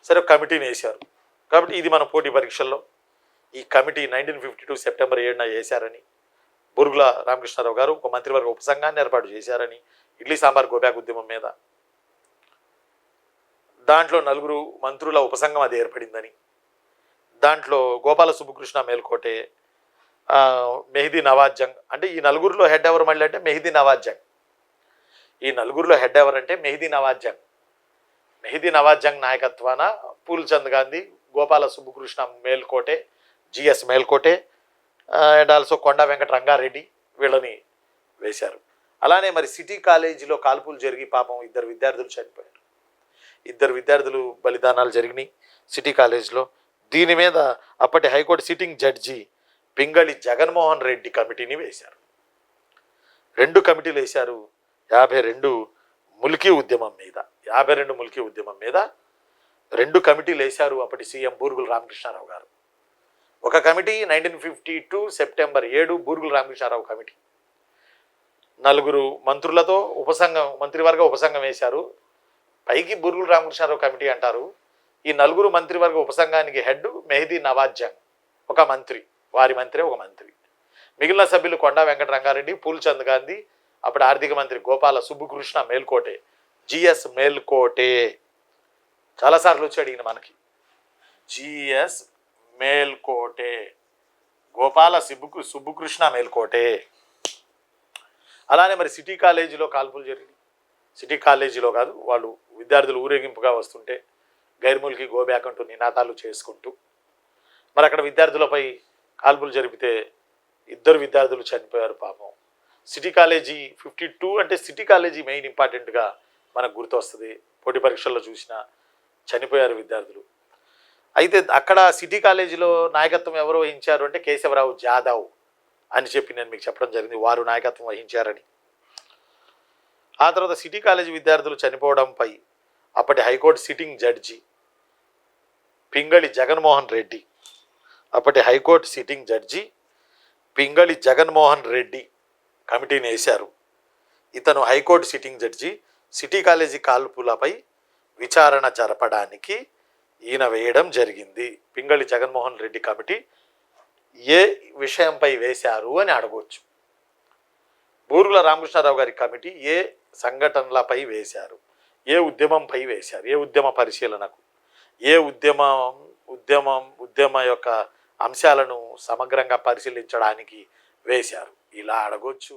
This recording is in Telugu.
సరే ఒక కమిటీని వేశారు. కాబట్టి ఇది మన పోటీ పరీక్షల్లో ఈ కమిటీ 1952 సెప్టెంబర్ 7న వేశారని, బూరుగుల రామకృష్ణారావు గారు ఒక మంత్రివర్గ ఉపసంఘాన్ని ఏర్పాటు చేశారని, ఇడ్లీ సాంబార్ గోబ్యాక్ ఉద్యమం మీద దాంట్లో 4 మంత్రుల ఉపసంఘం అది ఏర్పడిందని, దాంట్లో గోపాల సుబ్బకృష్ణ మేల్కోటే, మెహదీ నవాజ్ జంగ్, అంటే ఈ 4 హెడ్ ఎవరు మళ్ళీ అంటే మెహదీ నవాజ్ జంగ్. ఈ 4 హెడ్ ఎవరంటే మెహదీ నవాజ్ జంగ్. మెహదీ నవాజ్ జంగ్ నాయకత్వాన Phoolchand Gandhi, Gopala Subbakrishna Melkote, GS Melkote and also Konda Venkata Rangareddy వీళ్ళని వేశారు. అలానే మరి సిటీ కాలేజీలో కాల్పులు జరిగి పాపం 2 విద్యార్థులు చనిపోయారు. 2 విద్యార్థులు బలిదానాలు జరిగినాయి సిటీ కాలేజీలో. దీని మీద అప్పటి high court sitting judge Pingali Jaganmohan Reddy కమిటీని వేశారు. 2 కమిటీలు వేశారు. 52 ముల్కీ ఉద్యమం మీద 2 కమిటీలు వేశారు అప్పటి సీఎం బూరుగుల రామకృష్ణారావు గారు. ఒక committee 1952 September 7 Burugula Ramakrishna Rao committee 4 మంత్రులతో మంత్రివర్గ ఉపసంఘం వేశారు. పైకి బూరుగుల రామకృష్ణారావు కమిటీ అంటారు. ఈ 4 మంత్రివర్గ ఉపసంఘానికి హెడ్ మెహదీ నవాజ్ జంగ్, ఒక మంత్రి, వారి మంత్రి ఒక మంత్రి. మిగిలిన సభ్యులు కొండా వెంకట రంగారెడ్డి, పూల్చంద్ గాంధీ, అప్పుడు ఆర్థిక మంత్రి గోపాల సుబ్బకృష్ణ మేల్కోటే, జిఎస్ మేల్కోటే. చాలాసార్లు వచ్చి అడిగిన మనకి జిఎస్ మేల్కోటే, గోపాల సుబ్బకృష్ణ మేల్కోటే. అలానే మరి సిటీ కాలేజీలో కాల్పులు జరిగింది. సిటీ కాలేజీలో కాదు, వాళ్ళు విద్యార్థులు ఊరేగింపుగా వస్తుంటే గైర్ముల్కి గోబ్యాక్ అంటూ నినాదాలు చేసుకుంటూ మరి అక్కడ విద్యార్థులపై కాల్పులు జరిపితే 2 విద్యార్థులు చనిపోయారు పాపం. సిటీ కాలేజీ 52 అంటే సిటీ కాలేజీ మెయిన్ ఇంపార్టెంట్గా మనకు గుర్తొస్తుంది. పోటీ పరీక్షల్లో చూసిన చనిపోయారు విద్యార్థులు. అయితే అక్కడ సిటీ కాలేజీలో నాయకత్వం ఎవరు వహించారు అంటే కేశవరావు జాదవ్ అని చెప్పి నేను మీకు చెప్పడం జరిగింది, వారు నాయకత్వం వహించారని. ఆ తర్వాత సిటీ కాలేజీ విద్యార్థులు చనిపోవడంపై అప్పటి high court sitting judge Pingali Jaganmohan Reddy, కమిటీని వేశారు. ఇతను high court sitting judge. City college కాల్పులపై విచారణ జరపడానికి ఈయన వేయడం జరిగింది. పింగళి జగన్మోహన్ రెడ్డి కమిటీ ఏ విషయంపై వేశారు అని అడగవచ్చు. బూరుగుల రామకృష్ణారావు గారి కమిటీ ఏ సంఘటనలపై వేశారు, ఏ ఉద్యమంపై వేశారు, ఏ ఉద్యమ పరిశీలనకు, ఏ ఉద్యమ యొక్క అంశాలను సమగ్రంగా పరిశీలించడానికి వేశారు, ఇలా అడగొచ్చు.